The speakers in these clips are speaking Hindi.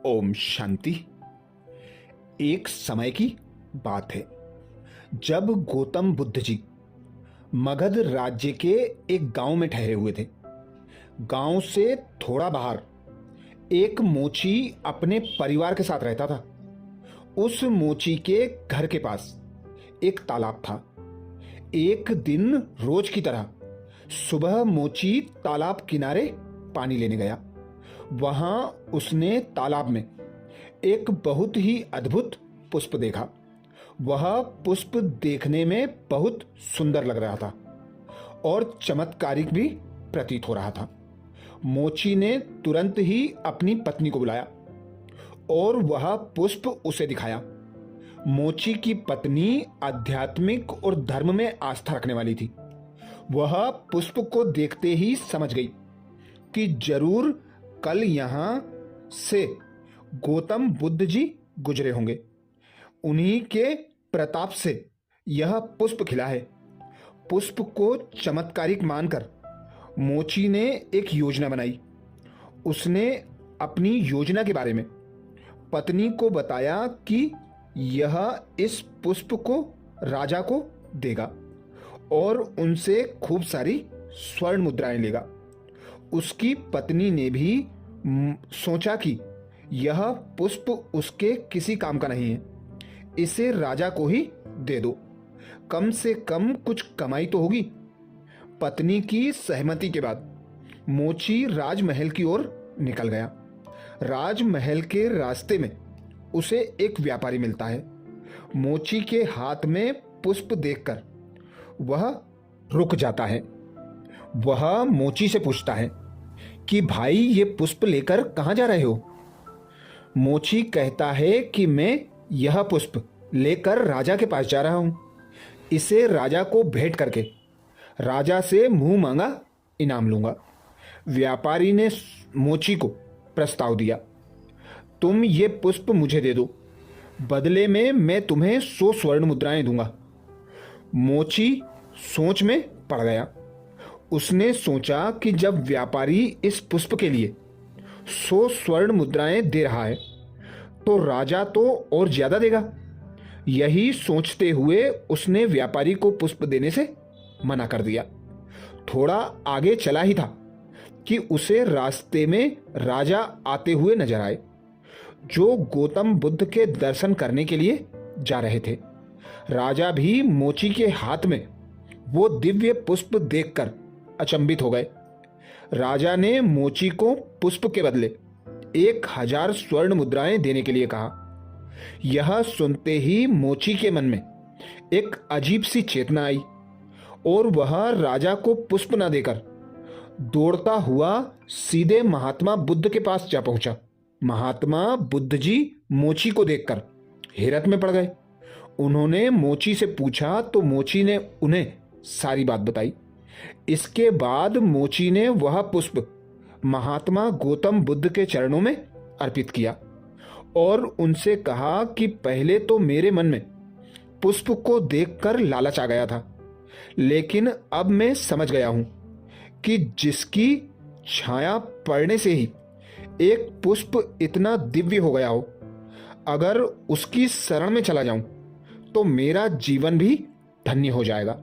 ओम शांति। एक समय की बात है जब गौतम बुद्ध जी मगध राज्य के एक गांव में ठहरे हुए थे। गांव से थोड़ा बाहर एक मोची अपने परिवार के साथ रहता था। उस मोची के घर के पास एक तालाब था। एक दिन रोज की तरह सुबह मोची तालाब किनारे पानी लेने गया। वहां उसने तालाब में एक बहुत ही अद्भुत पुष्प देखा। वह पुष्प देखने में बहुत सुंदर लग रहा था और चमत्कारिक भी प्रतीत हो रहा था। मोची ने तुरंत ही अपनी पत्नी को बुलाया और वह पुष्प उसे दिखाया। मोची की पत्नी आध्यात्मिक और धर्म में आस्था रखने वाली थी। वह पुष्प को देखते ही समझ गई कि जरूर कल यहां से गौतम बुद्ध जी गुजरे होंगे। उन्हीं के प्रताप से यह पुष्प खिला है। पुष्प को चमत्कारिक मानकर मोची ने एक योजना बनाई। उसने अपनी योजना के बारे में पत्नी को बताया कि यह इस पुष्प को राजा को देगा और उनसे खूब सारी स्वर्ण मुद्राएं लेगा। उसकी पत्नी ने भी सोचा कि यह पुष्प उसके किसी काम का नहीं है, इसे राजा को ही दे दो, कम से कम कुछ कमाई तो होगी। पत्नी की सहमति के बाद मोची राजमहल की ओर निकल गया। राजमहल के रास्ते में उसे एक व्यापारी मिलता है। मोची के हाथ में पुष्प देखकर वह रुक जाता है। वह मोची से पूछता है कि भाई, ये पुष्प लेकर कहां जा रहे हो? मोची कहता है कि मैं यह पुष्प लेकर राजा के पास जा रहा हूं। इसे राजा को भेंट करके राजा से मुंह मांगा इनाम लूंगा। व्यापारी ने मोची को प्रस्ताव दिया, तुम ये पुष्प मुझे दे दो, बदले में मैं तुम्हें 100 स्वर्ण मुद्राएं दूंगा। मोची सोच में पड़ गया। उसने सोचा कि जब व्यापारी इस पुष्प के लिए 100 स्वर्ण मुद्राएं दे रहा है तो राजा तो और ज्यादा देगा। यही सोचते हुए उसने व्यापारी को पुष्प देने से मना कर दिया। थोड़ा आगे चला ही था कि उसे रास्ते में राजा आते हुए नजर आए, जो गौतम बुद्ध के दर्शन करने के लिए जा रहे थे। राजा भी मोची के हाथ में वो दिव्य पुष्प देखकर अचंभित हो गए। राजा ने मोची को पुष्प के बदले 1000 स्वर्ण मुद्राएं देने के लिए कहा। यह सुनते ही मोची के मन में एक अजीब सी चेतना आई और वह राजा को पुष्प न देकर दौड़ता हुआ सीधे महात्मा बुद्ध के पास जा पहुंचा। महात्मा बुद्ध जी मोची को देखकर हैरत में पड़ गए। उन्होंने मोची से पूछा तो मोची ने उन्हें सारी बात बताई। इसके बाद मोची ने वह पुष्प महात्मा गौतम बुद्ध के चरणों में अर्पित किया और उनसे कहा कि पहले तो मेरे मन में पुष्प को देखकर लालच आ गया था, लेकिन अब मैं समझ गया हूं कि जिसकी छाया पड़ने से ही एक पुष्प इतना दिव्य हो गया हो, अगर उसकी शरण में चला जाऊं तो मेरा जीवन भी धन्य हो जाएगा।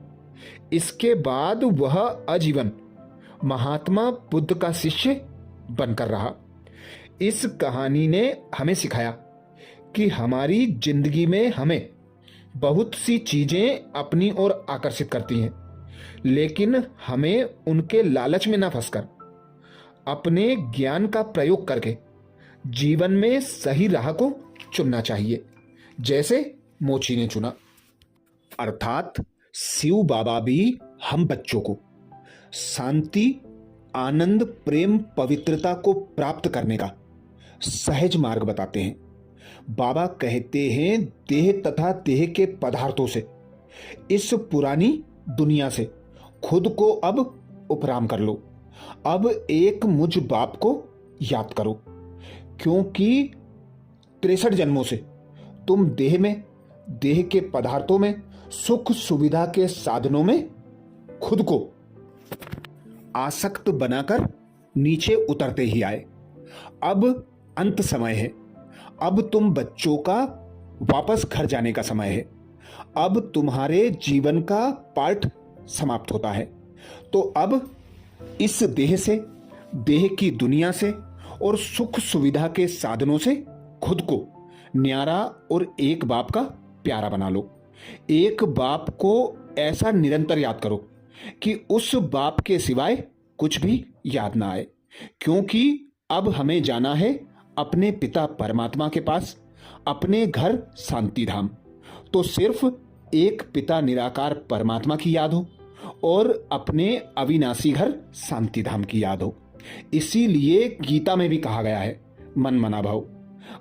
इसके बाद वह आजीवन महात्मा बुद्ध का शिष्य बनकर रहा। इस कहानी ने हमें सिखाया कि हमारी जिंदगी में हमें बहुत सी चीजें अपनी ओर आकर्षित करती हैं, लेकिन हमें उनके लालच में ना फंसकर अपने ज्ञान का प्रयोग करके जीवन में सही राह को चुनना चाहिए, जैसे मोची ने चुना। अर्थात शिव बाबा भी हम बच्चों को शांति, आनंद, प्रेम, पवित्रता को प्राप्त करने का सहज मार्ग बताते हैं। बाबा कहते हैं, देह तथा देह के पदार्थों से, इस पुरानी दुनिया से खुद को अब उपराम कर लो। अब एक मुझ बाप को याद करो, क्योंकि 63 जन्मों से तुम देह में, देह के पदार्थों में, सुख सुविधा के साधनों में खुद को आसक्त बनाकर नीचे उतरते ही आए। अब अंत समय है अब तुम बच्चों का वापस घर जाने का समय है। अब तुम्हारे जीवन का पार्ट समाप्त होता है। तो अब इस देह से, देह की दुनिया से और सुख सुविधा के साधनों से खुद को न्यारा और एक बाप का प्यारा बना लो। एक बाप को ऐसा निरंतर याद करो कि उस बाप के सिवाय कुछ भी याद ना आए, क्योंकि अब हमें जाना है अपने पिता परमात्मा के पास, अपने घर शांति धाम। तो सिर्फ एक पिता निराकार परमात्मा की याद हो और अपने अविनाशी घर शांति धाम की याद हो। इसीलिए गीता में भी कहा गया है मन मना भव,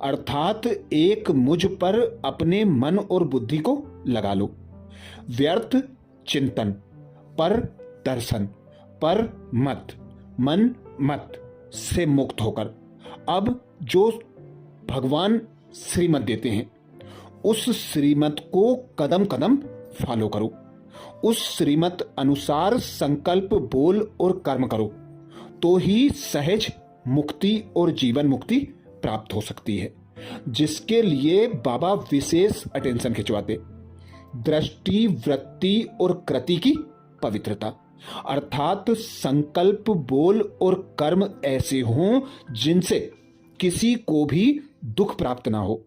अर्थात एक मुझ पर अपने मन और बुद्धि को लगा लो। व्यर्थ चिंतन, पर दर्शन, पर मत, मन मत से मुक्त होकर अब जो भगवान श्रीमत देते हैं उस श्रीमत को कदम कदम फॉलो करो। उस श्रीमत अनुसार संकल्प बोल और कर्म करो, तो ही सहज मुक्ति और जीवन मुक्ति प्राप्त हो सकती है, जिसके लिए बाबा विशेष अटेंशन खिंचवाते। दृष्टि, वृत्ति और कृति की पवित्रता, अर्थात संकल्प, बोल और कर्म ऐसे हों जिनसे किसी को भी दुख प्राप्त ना हो।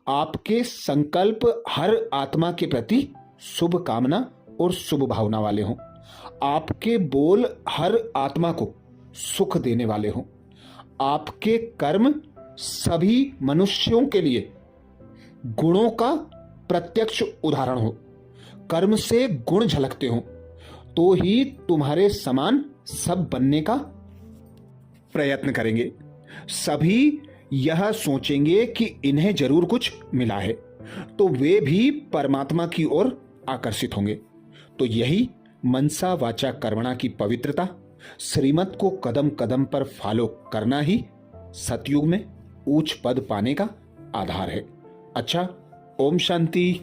आपके संकल्प हर आत्मा के प्रति शुभ कामना और शुभ भावना वाले हों। आपके बोल हर आत्मा को सुख देने वाले हों। आपके कर्म सभी मनुष्यों के लिए गुणों का प्रत्यक्ष उदाहरण हो। कर्म से गुण झलकते हो तो ही तुम्हारे समान सब बनने का प्रयत्न करेंगे। सभी यह सोचेंगे कि इन्हें जरूर कुछ मिला है, तो वे भी परमात्मा की ओर आकर्षित होंगे। तो यही मनसा वाचा कर्मणा की पवित्रता, श्रीमत को कदम कदम पर फॉलो करना ही सतयुग में उच्च पद पाने का आधार है। अच्छा, ओम शांति।